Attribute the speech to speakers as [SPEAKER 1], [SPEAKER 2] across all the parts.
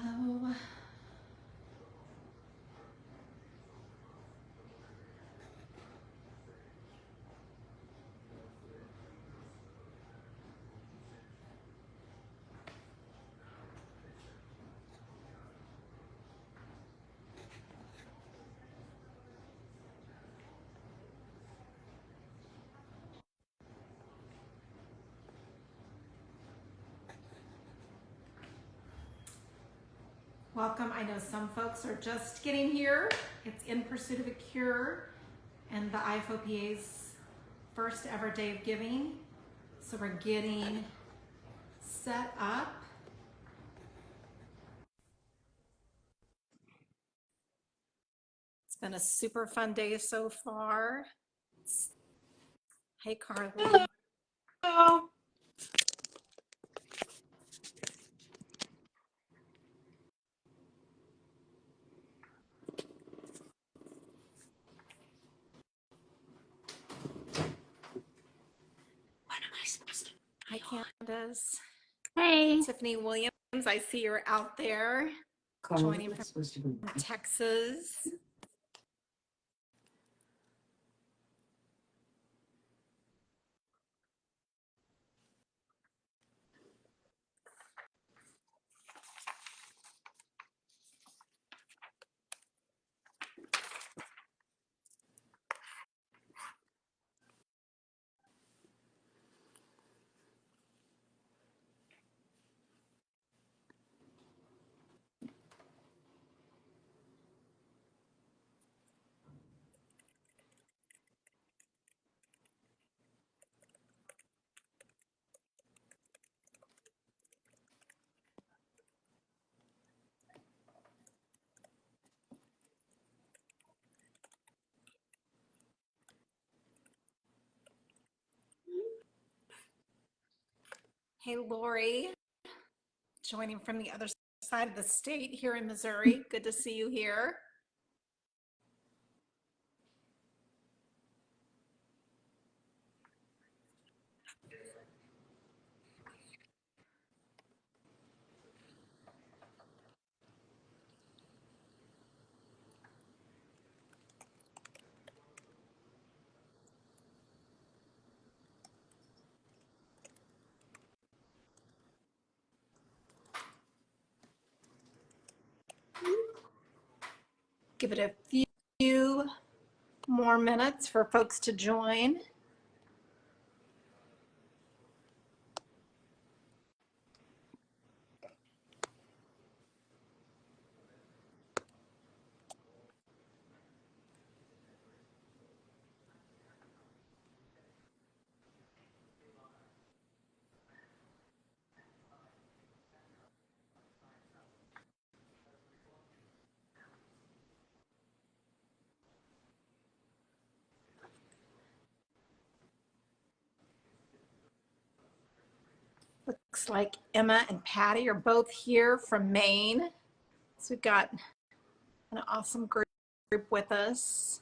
[SPEAKER 1] Hello. Welcome. I know some folks are just getting here. It's In Pursuit of a Cure and the IFOPA's first ever day of giving. So we're getting set up. It's been a super fun day so far. Hey, Carli.
[SPEAKER 2] Hello. What am I supposed to do?
[SPEAKER 1] Hi, Candice.
[SPEAKER 2] Hey.
[SPEAKER 1] Tiffany Williams, I see you're out there joining from Texas. Hey, Lori, joining from the other side of the state here in Missouri. Good to see you here. Give it a few more minutes for folks to join. Looks like Emma and Patty are both here from Maine. So we've got an awesome group with us.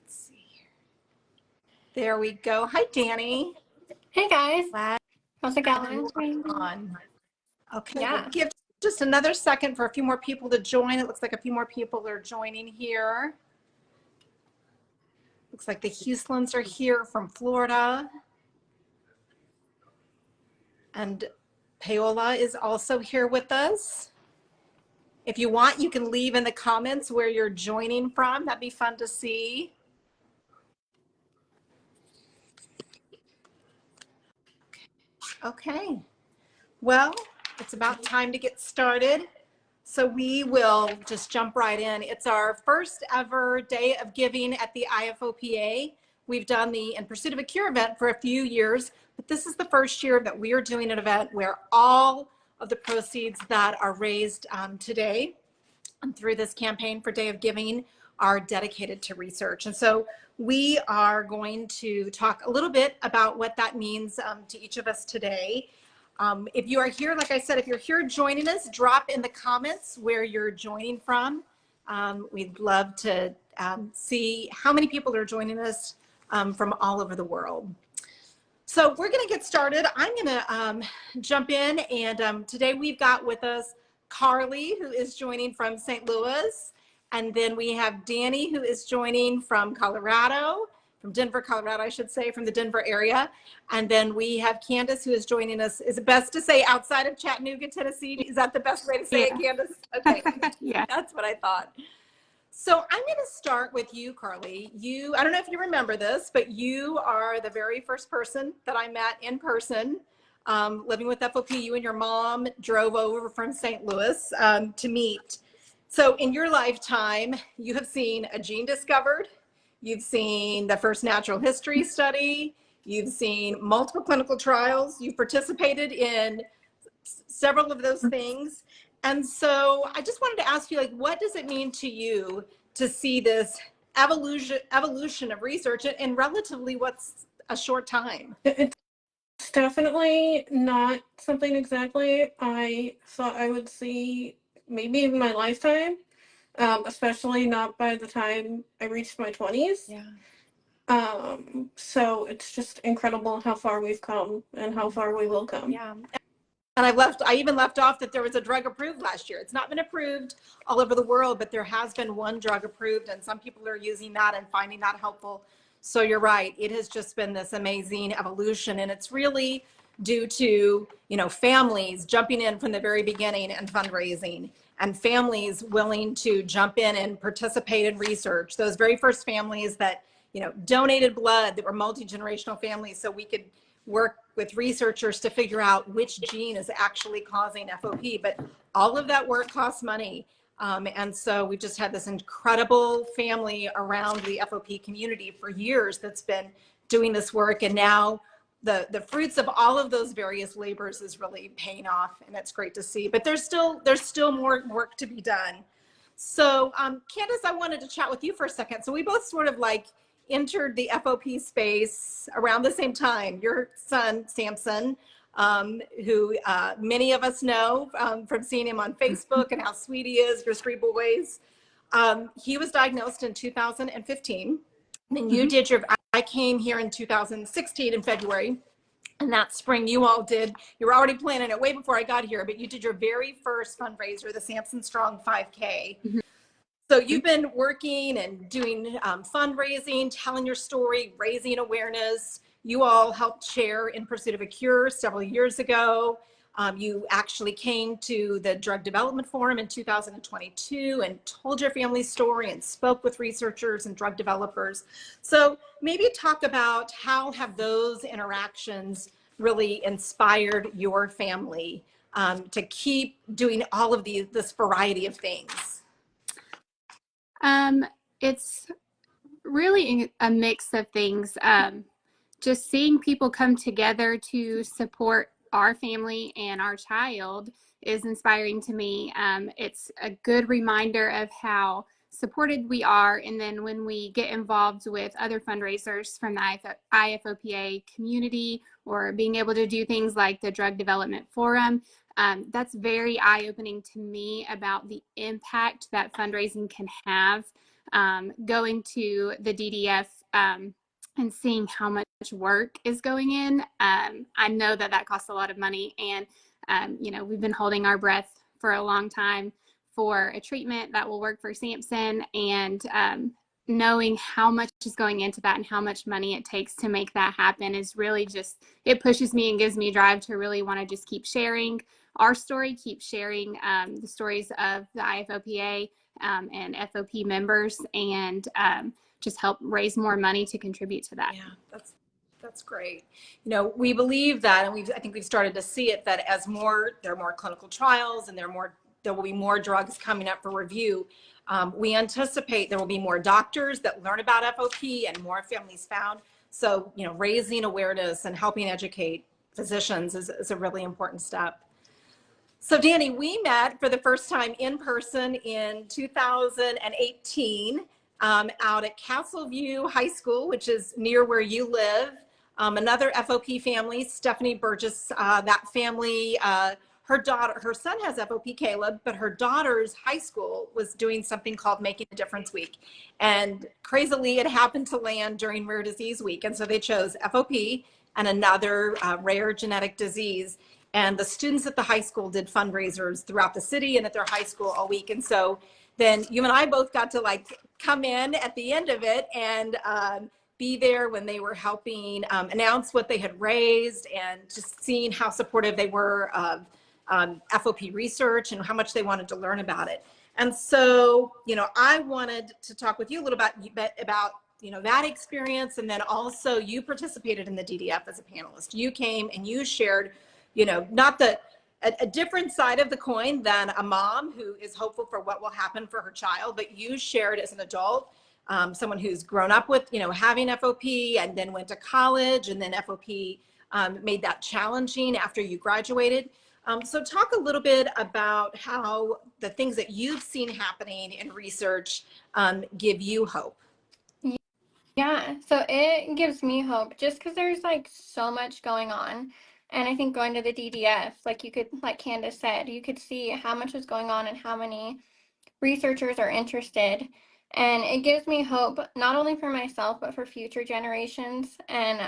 [SPEAKER 1] Let's see here. There we go. Hi, Danie.
[SPEAKER 2] Hey guys.
[SPEAKER 1] Glad
[SPEAKER 2] How's it going?
[SPEAKER 1] on. Okay,
[SPEAKER 2] Yeah.
[SPEAKER 1] we'll give just another second for a few more people to join. It looks like a few more people are joining here. Looks like the Huslands are here from Florida. And Paola is also here with us. If you want, you can leave in the comments where you're joining from. That'd be fun to see. Okay, well, it's about time to get started. So we will just jump right in. It's our first ever day of giving at the IFOPA. We've done the In Pursuit of a Cure event for a few years, but this is the first year that we are doing an event where all of the proceeds that are raised today through this campaign for Day of Giving are dedicated to research. And so we are going to talk a little bit about what that means to each of us today. If you are here, like I said, if you're here joining us, drop in the comments where you're joining from. We'd love to see how many people are joining us from all over the world. So we're going to get started. I'm going to jump in, and today we've got with us Carli, who is joining from St. Louis, and then we have Danie, who is joining from Colorado, from Denver, Colorado, I should say, from the Denver area, and then we have Candice, who is joining us. Is it best to say outside of Chattanooga, Tennessee? Is that the best way to say it, Candice? Okay,
[SPEAKER 2] Yeah.
[SPEAKER 1] that's what I thought. So I'm going to start with you, Carli. I don't know if you remember this, but you are the very first person that I met in person, living with FOP. You and your mom drove over from St. Louis to meet. So in your lifetime, you have seen a gene discovered, you've seen the first natural history study, you've seen multiple clinical trials, you've participated in several of those things. And so I just wanted to ask you, like, what does it mean to you to see this evolution of research in relatively what's a short time?
[SPEAKER 3] It's definitely not something exactly I thought I would see maybe in my lifetime, especially not by the time I reached my 20s.
[SPEAKER 1] Yeah.
[SPEAKER 3] So it's just incredible how far we've come and how far we will come.
[SPEAKER 1] Yeah. And I even left off that there was a drug approved last year. It's not been approved all over the world, but there has been one drug approved, and some people are using that and finding that helpful. So you're right. It has just been this amazing evolution, and it's really due to, families jumping in from the very beginning and fundraising, and families willing to jump in and participate in research. Those very first families that, donated blood, that were multi-generational families, so we could work with researchers to figure out which gene is actually causing FOP. But all of that work costs money. And so we just had this incredible family around the FOP community for years that's been doing this work. And now the fruits of all of those various labors is really paying off, and it's great to see. But there's still more work to be done. So Candice, I wanted to chat with you for a second. So we both sort of entered the FOP space around the same time. Your son, Samson, who many of us know from seeing him on Facebook and how sweet he is, your three boys. He was diagnosed in 2015. And then you did I came here in 2016 in February. And that spring you were already planning it way before I got here, but you did your very first fundraiser, the Samson Strong 5K. So you've been working and doing fundraising, telling your story, raising awareness. You all helped share In Pursuit of a Cure several years ago. You actually came to the Drug Development Forum in 2022 and told your family's story and spoke with researchers and drug developers. So maybe talk about how have those interactions really inspired your family to keep doing all of this variety of things?
[SPEAKER 2] It's really a mix of things. Just seeing people come together to support our family and our child is inspiring to me. It's a good reminder of how supported we are. And then when we get involved with other fundraisers from the IFOPA community, or being able to do things like the Drug Development Forum, that's very eye-opening to me about the impact that fundraising can have. Going to the DDF and seeing how much work is going in, I know that costs a lot of money, and we've been holding our breath for a long time for a treatment that will work for Samson, and knowing how much is going into that and how much money it takes to make that happen is really just, it pushes me and gives me drive to really want to just keep sharing our story, keep sharing the stories of the IFOPA and FOP members, and just help raise more money to contribute to that.
[SPEAKER 1] Yeah, that's great. We believe that, and I think we've started to see it, that as there are more clinical trials and there will be more drugs coming up for review. We anticipate there will be more doctors that learn about FOP and more families found. So, raising awareness and helping educate physicians is a really important step. So Danie, we met for the first time in person in 2018 out at Castleview High School, which is near where you live. Another FOP family, Stephanie Burgess, that family her son has FOP, Caleb, but her daughter's high school was doing something called Making a Difference Week. And crazily, it happened to land during Rare Disease Week. And so they chose FOP and another rare genetic disease. And the students at the high school did fundraisers throughout the city and at their high school all week. And so then you and I both got to like come in at the end of it and be there when they were helping announce what they had raised, and just seeing how supportive they were of FOP research and how much they wanted to learn about it. And so, you know, I wanted to talk with you a little bit about, you know, that experience. And then also you participated in the DDF as a panelist. You came and you shared, you know, not a different side of the coin than a mom who is hopeful for what will happen for her child, but you shared as an adult, someone who's grown up with, you know, having FOP and then went to college, and then FOP made that challenging after you graduated. So talk a little bit about how the things that you've seen happening in research give you hope.
[SPEAKER 4] Yeah, so it gives me hope just because there's like so much going on. And I think going to the DDF, like you could, like Candice said, you could see how much is going on and how many researchers are interested. And it gives me hope, not only for myself, but for future generations. And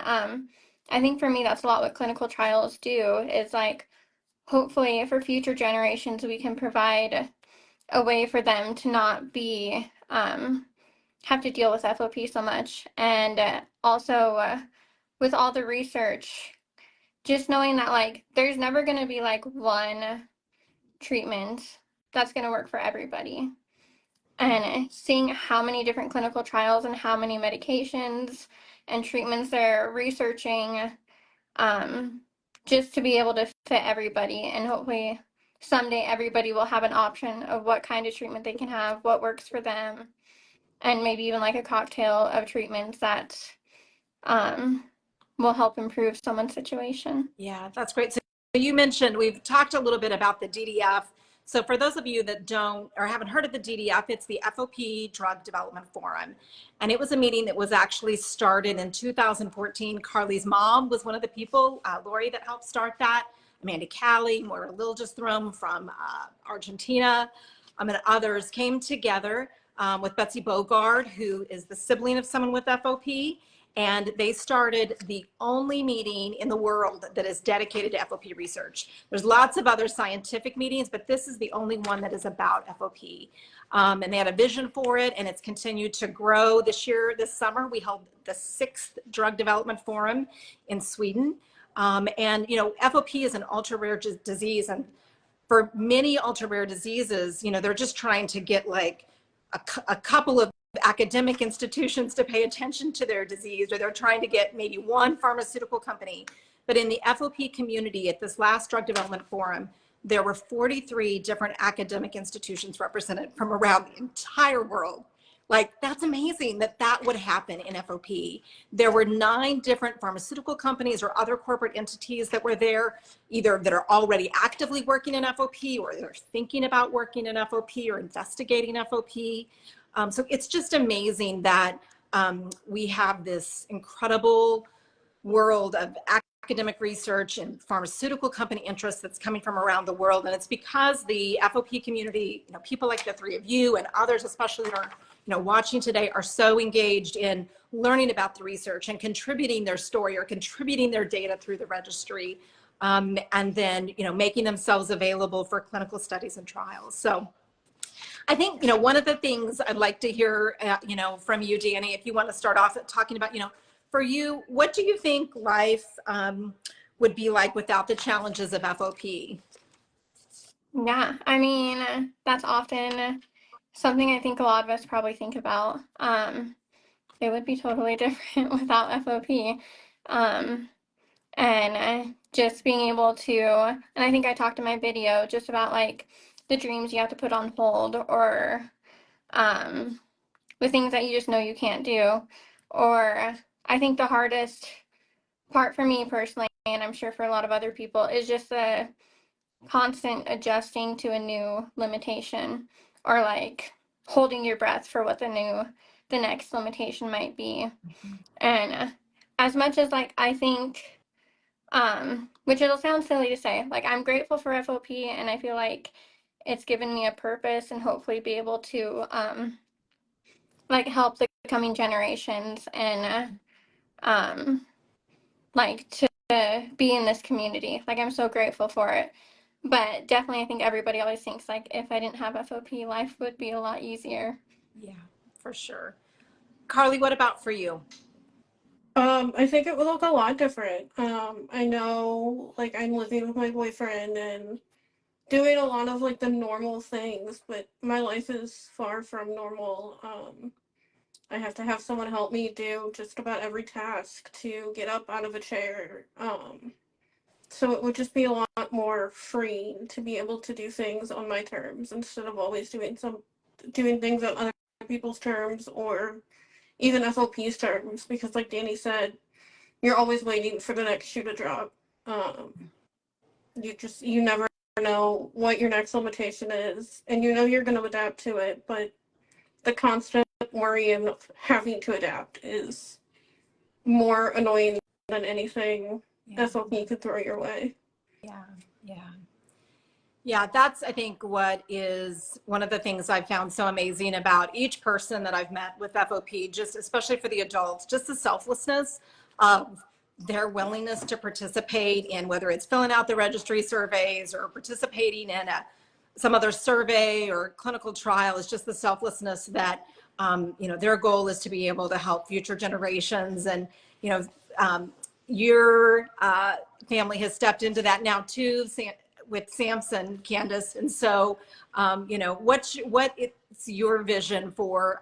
[SPEAKER 4] I think for me, that's a lot what clinical trials do, is like, hopefully for future generations, we can provide a way for them to not be, have to deal with FOP so much. And also with all the research, just knowing that like there's never going to be like one treatment that's going to work for everybody. And seeing how many different clinical trials and how many medications and treatments they're researching, just to be able to fit everybody, and hopefully someday everybody will have an option of what kind of treatment they can have, what works for them, and maybe even like a cocktail of treatments that will help improve someone's situation.
[SPEAKER 1] Yeah, that's great. So you mentioned, we've talked a little bit about the DDF. So for those of you that don't or haven't heard of the DDF, it's the FOP Drug Development Forum. And it was a meeting that was actually started in 2014. Carli's mom was one of the people, Lori, that helped start that. Amanda Callie, Moira Liljeström from Argentina, and others came together with Betsy Bogard, who is the sibling of someone with FOP. And they started the only meeting in the world that is dedicated to FOP research. There's lots of other scientific meetings, but this is the only one that is about FOP. And they had a vision for it, and it's continued to grow. This summer, we held the 6th Drug Development Forum in Sweden. And, you know, FOP is an ultra-rare disease. And for many ultra-rare diseases, you know, they're just trying to get like a couple of academic institutions to pay attention to their disease, or they're trying to get maybe one pharmaceutical company. But in the FOP community at this last Drug Development Forum, there were 43 different academic institutions represented from around the entire world. Like, that's amazing that that would happen in FOP. There were 9 different pharmaceutical companies or other corporate entities that were there, either that are already actively working in FOP, or they're thinking about working in FOP or investigating FOP. So it's just amazing that we have this incredible world of academic research and pharmaceutical company interest that's coming from around the world. And it's because the FOP community, you know, people like the 3 of you and others, especially that are, you know, watching today, are so engaged in learning about the research and contributing their story or contributing their data through the registry, and then, you know, making themselves available for clinical studies and trials. So I think, you know, one of the things I'd like to hear, you know, from you, Danie, if you want to start off talking about, you know, for you, what do you think life would be like without the challenges of FOP?
[SPEAKER 4] Yeah, I mean, that's often something I think a lot of us probably think about. It would be totally different without FOP. And just being able to, and I think I talked in my video just about like the dreams you have to put on hold, or the things that you just know you can't do. Or I think the hardest part for me personally, and I'm sure for a lot of other people, is just the constant adjusting to a new limitation, or like holding your breath for what the next limitation might be. And as much as like I think which it'll sound silly to say. Like, I'm grateful for FOP, and I feel like it's given me a purpose and hopefully be able to like help the coming generations and like to be in this community. Like, I'm so grateful for it. But definitely, I think everybody always thinks like if I didn't have FOP, life would be a lot easier.
[SPEAKER 1] Yeah, for sure. Carli, what about for you?
[SPEAKER 3] I think it would look a lot different. I know, like, I'm living with my boyfriend and doing a lot of like the normal things, but my life is far from normal. I have to have someone help me do just about every task to get up out of a chair. So it would just be a lot more freeing to be able to do things on my terms instead of always doing things on other people's terms or even FOP's terms, because like Danie said, you're always waiting for the next shoe to drop. You never know what your next limitation is, and you know you're going to adapt to it, but the constant worry and having to adapt is more annoying than anything FOP could throw your way.
[SPEAKER 1] Yeah, yeah. Yeah, that's, I think, what is one of the things I've found so amazing about each person that I've met with FOP, just especially for the adults, just the selflessness of their willingness to participate in whether it's filling out the registry surveys or participating in some other survey or clinical trial. Is just the selflessness that, their goal is to be able to help future generations. And, your family has stepped into that now too, with Samson, Candice. And so, what is your vision for,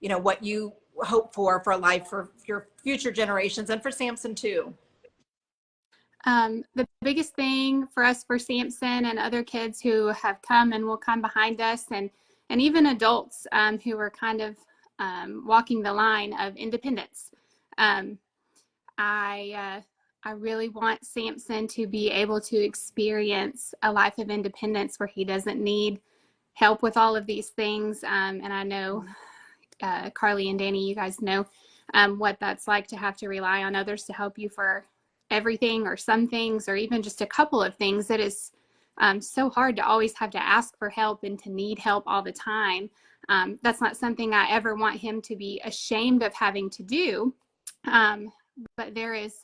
[SPEAKER 1] what you hope for life for your future generations and for Samson too?
[SPEAKER 2] The biggest thing for us, for Samson and other kids who have come and will come behind us, and even adults who are kind of walking the line of independence. I really want Samson to be able to experience a life of independence where he doesn't need help with all of these things. And I know Carli and Danie, you guys know what that's like to have to rely on others to help you for everything or some things or even just a couple of things. That is so hard to always have to ask for help and to need help all the time. That's not something I ever want him to be ashamed of having to do. But there is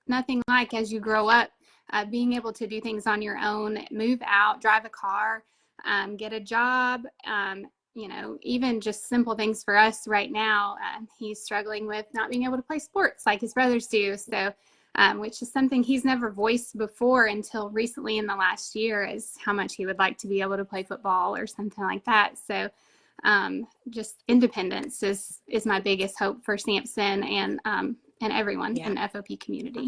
[SPEAKER 2] nothing like, as you grow up, being able to do things on your own, move out, drive a car, get a job, even just simple things for us right now. He's struggling with not being able to play sports like his brothers do. So, which is something he's never voiced before until recently in the last year, is how much he would like to be able to play football or something like that. So, just independence is my biggest hope for Samson and everyone in the FOP community.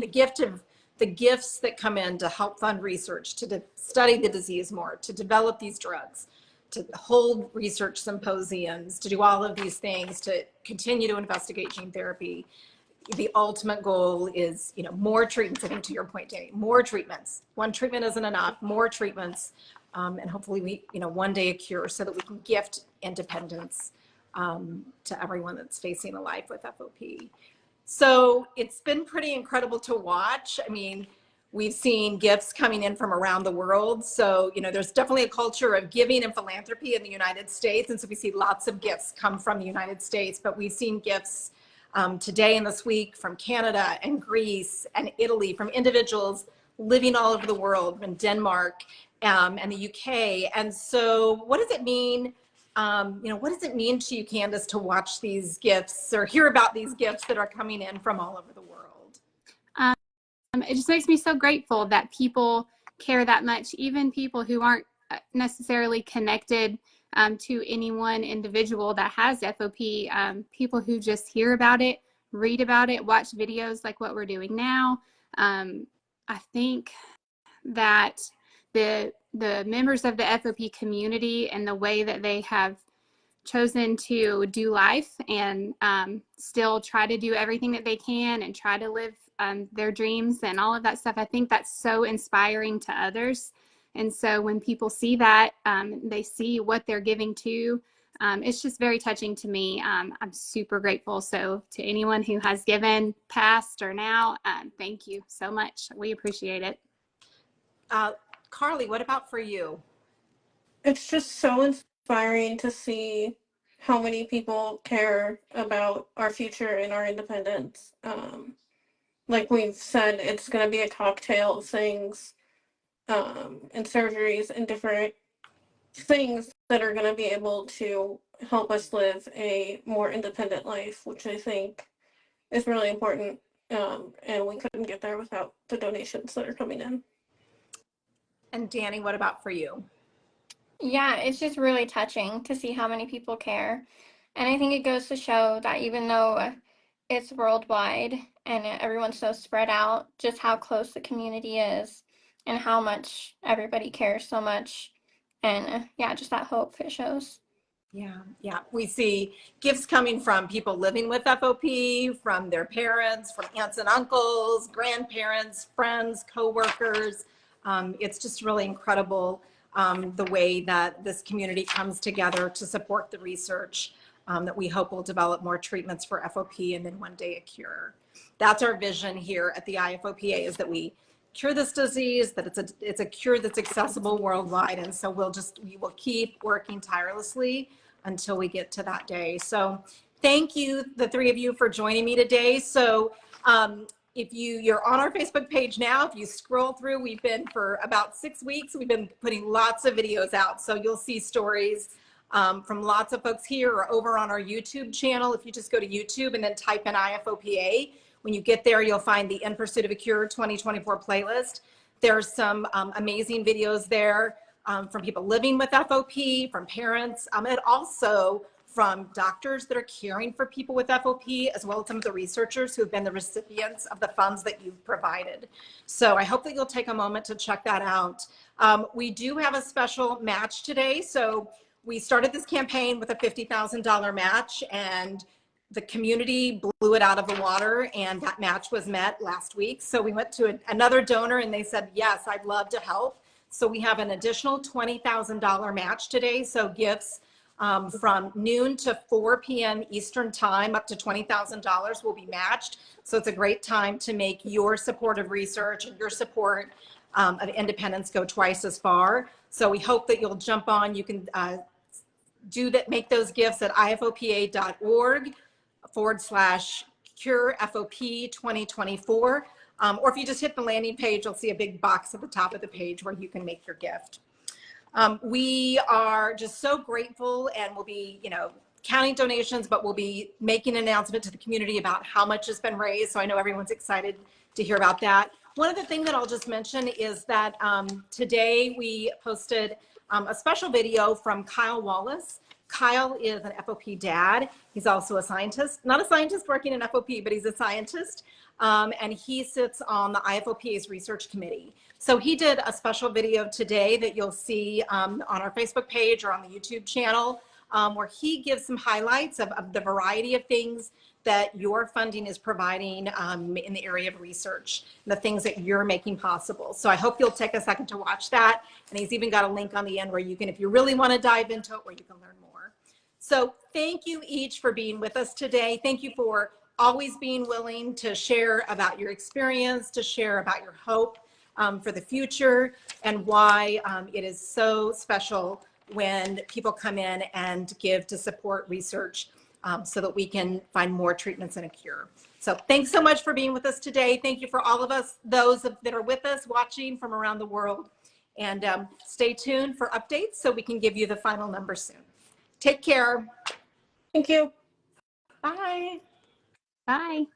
[SPEAKER 1] The gifts that come in to help fund research, to study the disease more, to develop these drugs, to hold research symposiums, to do all of these things, to continue to investigate gene therapy. The ultimate goal is, more treatments. I think, to your point, Danie, more treatments. One treatment isn't enough. More treatments, and hopefully we, one day a cure, so that we can gift independence to everyone that's facing a life with FOP. So it's been pretty incredible to watch. I mean, we've seen gifts coming in from around the world. So, there's definitely a culture of giving and philanthropy in the United States. And so we see lots of gifts come from the United States, but we've seen gifts today and this week from Canada and Greece and Italy, from individuals living all over the world, from Denmark and the UK. And so what does it mean? What does it mean to you, Candice, to watch these gifts or hear about these gifts that are coming in from all over the world?
[SPEAKER 2] It just makes me so grateful that people care that much, even people who aren't necessarily connected to any one individual that has FOP, people who just hear about it, read about it, watch videos like what we're doing now. I think that the members of the FOP community and the way that they have chosen to do life and still try to do everything that they can and try to live their dreams and all of that stuff, I think that's so inspiring to others. And so when people see that, they see what they're giving to, it's just very touching to me. I'm super grateful. So to anyone who has given past or now, thank you so much. We appreciate it.
[SPEAKER 1] Carli, what about for you?
[SPEAKER 3] It's just so inspiring to see how many people care about our future and our independence. Like we've said, it's going to be a cocktail of things, and surgeries and different things that are going to be able to help us live a more independent life, which I think is really important. And we couldn't get there without the donations that are coming in.
[SPEAKER 1] And Danie, what about for you?
[SPEAKER 4] Yeah, it's just really touching to see how many people care. And I think it goes to show that even though it's worldwide and everyone's so spread out, just how close the community is and how much everybody cares so much. And yeah, just that hope it shows.
[SPEAKER 1] Yeah. We see gifts coming from people living with FOP, from their parents, from aunts and uncles, grandparents, friends, coworkers. It's just really incredible the way that this community comes together to support the research that we hope will develop more treatments for FOP and then one day a cure. That's our vision here at the IFOPA, is that we cure this disease, that it's a cure that's accessible worldwide. And so we will keep working tirelessly until we get to that day. So thank you, the three of you, for joining me today. So if you're on our Facebook page now, if you scroll through, we've been for about 6 weeks, we've been putting lots of videos out. So you'll see stories from lots of folks here or over on our YouTube channel. If you just go to YouTube and then type in IFOPA, when you get there, you'll find the In Pursuit of a Cure 2024 playlist. There's some amazing videos there from people living with FOP, from parents, and also from doctors that are caring for people with FOP, as well as some of the researchers who have been the recipients of the funds that you've provided. So I hope that you'll take a moment to check that out. We do have a special match today. So we started this campaign with a $50,000 match, and the community blew it out of the water, and that match was met last week. So we went to another donor and they said, yes, I'd love to help. So we have an additional $20,000 match today. So gifts from noon to 4 p.m. Eastern time up to $20,000 will be matched. So it's a great time to make your support of research and your support of independence go twice as far. So we hope that you'll jump on. You can make those gifts at ifopa.org/cure FOP 2024. Or if you just hit the landing page, you'll see a big box at the top of the page where you can make your gift. We are just so grateful, and we'll be, counting donations, but we'll be making an announcement to the community about how much has been raised. So I know everyone's excited to hear about that. One other thing that I'll just mention is that today we posted a special video from Kyle Wallace. Kyle is an FOP dad. He's also a scientist, not a scientist working in FOP, but he's a scientist. And he sits on the IFOPA's research committee. So he did a special video today that you'll see on our Facebook page or on the YouTube channel, where he gives some highlights of the variety of things that your funding is providing in the area of research, the things that you're making possible. So I hope you'll take a second to watch that. And he's even got a link on the end where you can, if you really want to dive into it, where you can learn more. So thank you each for being with us today. Thank you for always being willing to share about your experience, to share about your hope for the future, and why it is so special when people come in and give to support research so that we can find more treatments and a cure. So thanks so much for being with us today. Thank you for all of us, those that are with us watching from around the world. And stay tuned for updates so we can give you the final number soon. Take care.
[SPEAKER 3] Thank you.
[SPEAKER 1] Bye.
[SPEAKER 2] Bye.